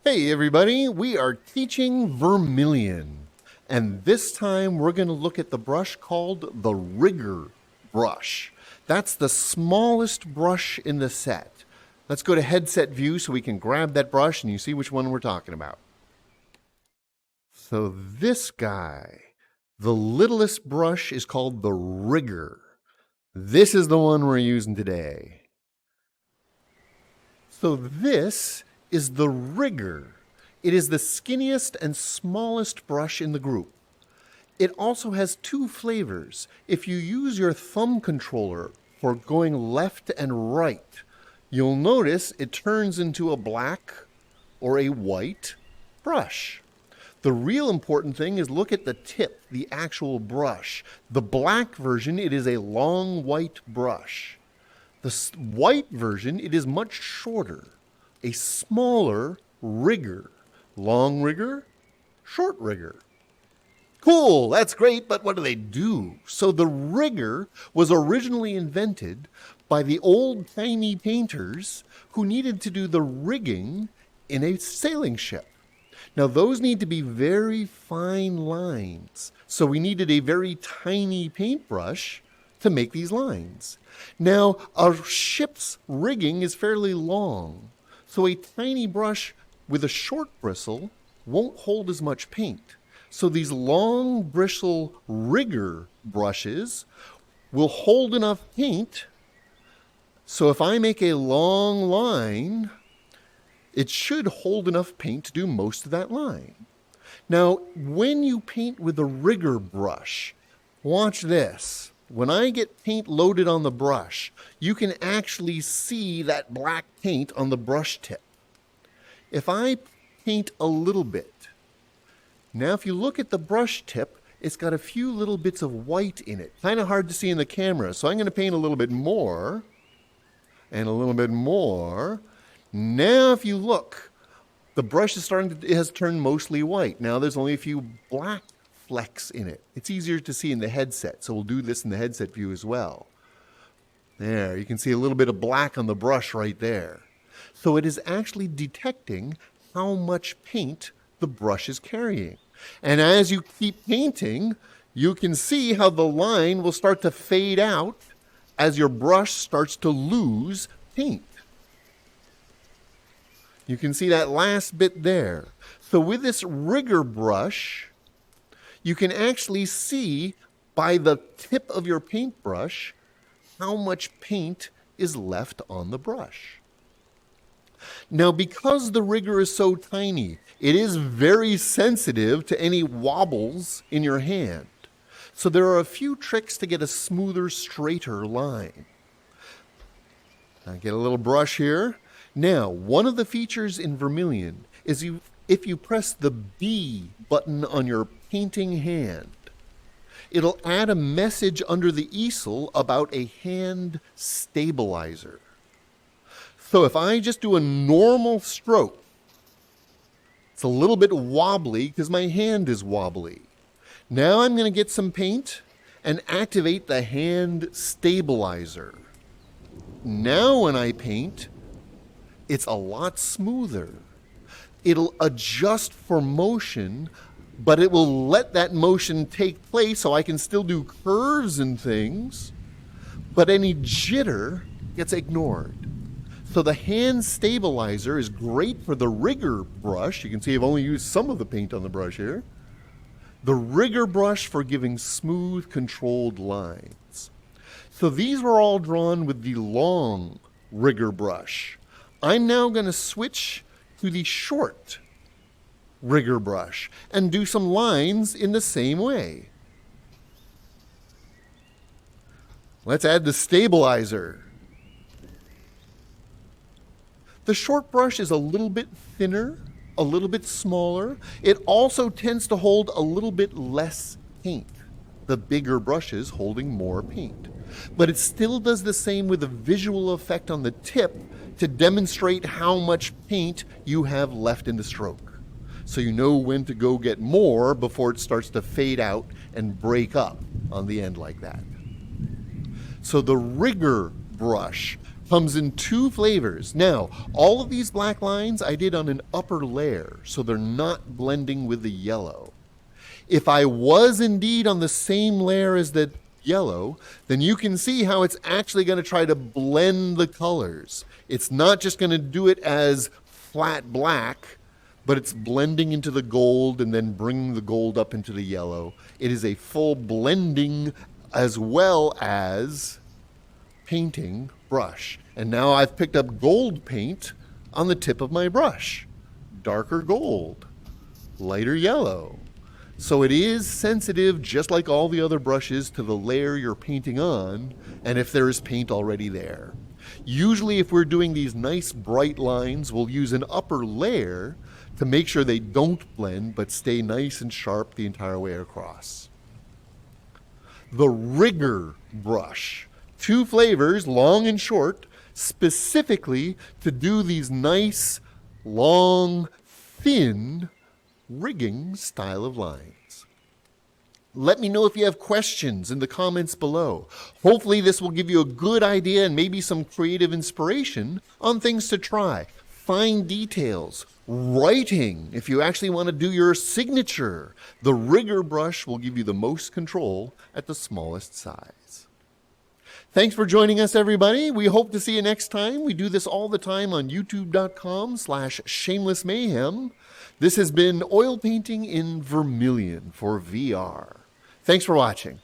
Hey everybody, we are teaching Vermillion, and this time we're going to look at the brush called the Rigger brush. That's the smallest brush in the set. Let's go to headset view so we can grab that brush and you see which one we're talking about. So this guy, the littlest brush, is called the Rigger. This is the one we're using today. So this is the Rigger. It is the skinniest and smallest brush in the group. It also has two flavors. If you use your thumb controller for going left and right, you'll notice it turns into a black or a white brush. The real important thing is look at the tip, the actual brush. The black version, it is a long white brush. The white version, it is much shorter, a smaller rigger. Long rigger, short rigger. Cool, that's great, but what do they do? So the rigger was originally invented by the old-timey painters who needed to do the rigging in a sailing ship. Now those need to be very fine lines, so we needed a very tiny paintbrush to make these lines. Now, a ship's rigging is fairly long, so a tiny brush with a short bristle won't hold as much paint. So these long bristle rigger brushes will hold enough paint, so if I make a long line, it should hold enough paint to do most of that line. Now, when you paint with a rigger brush, watch this. When I get paint loaded on the brush, you can actually see that black paint on the brush tip. If I paint a little bit, now if you look at the brush tip, it's got a few little bits of white in it. Kind of hard to see in the camera, so I'm going to paint a little bit more, and a little bit more. Now if you look, the brush is it has turned mostly white. Now there's only a few black flecks in it. It's easier to see in the headset, so we'll do this in the headset view as well. There, you can see a little bit of black on the brush right there. So it is actually detecting how much paint the brush is carrying. And as you keep painting, you can see how the line will start to fade out as your brush starts to lose paint. You can see that last bit there. So with this rigger brush, you can actually see by the tip of your paintbrush how much paint is left on the brush. Now, because the rigger is so tiny, it is very sensitive to any wobbles in your hand. So there are a few tricks to get a smoother, straighter line. I get a little brush here. Now, one of the features in Vermillion is if you press the B button on your painting hand, it'll add a message under the easel about a hand stabilizer. So if I just do a normal stroke, it's a little bit wobbly because my hand is wobbly. Now I'm going to get some paint and activate the hand stabilizer. Now when I paint, it's a lot smoother. It'll adjust for motion, but it will let that motion take place so I can still do curves and things, but any jitter gets ignored. So the hand stabilizer is great for the rigger brush. You can see I've only used some of the paint on the brush here. The rigger brush for giving smooth, controlled lines. So these were all drawn with the long rigger brush. I'm now going to switch to the short rigger brush and do some lines in the same way. Let's add the stabilizer. The short brush is a little bit thinner, a little bit smaller. It also tends to hold a little bit less paint. The bigger brushes holding more paint. But it still does the same with a visual effect on the tip to demonstrate how much paint you have left in the stroke. So you know when to go get more before it starts to fade out and break up on the end like that. So the rigger brush Comes in 2 flavors. Now, all of these black lines I did on an upper layer, so they're not blending with the yellow. If I was indeed on the same layer as the yellow, then you can see how it's actually going to try to blend the colors. It's not just going to do it as flat black, but it's blending into the gold and then bringing the gold up into the yellow. It is a full blending as well as painting brush. And now I've picked up gold paint on the tip of my brush. Darker gold, lighter yellow. So it is sensitive, just like all the other brushes, to the layer you're painting on, and if there is paint already there. Usually if we're doing these nice bright lines, we'll use an upper layer to make sure they don't blend, but stay nice and sharp the entire way across. The rigger brush. 2 flavors, long and short, specifically to do these nice, long, thin, rigging style of lines. Let me know if you have questions in the comments below. Hopefully this will give you a good idea and maybe some creative inspiration on things to try. Fine details, writing, if you actually want to do your signature. The rigger brush will give you the most control at the smallest size. Thanks for joining us, everybody. We hope to see you next time. We do this all the time on youtube.com/shamelessmayhem. This has been oil painting in Vermillion for VR. Thanks for watching.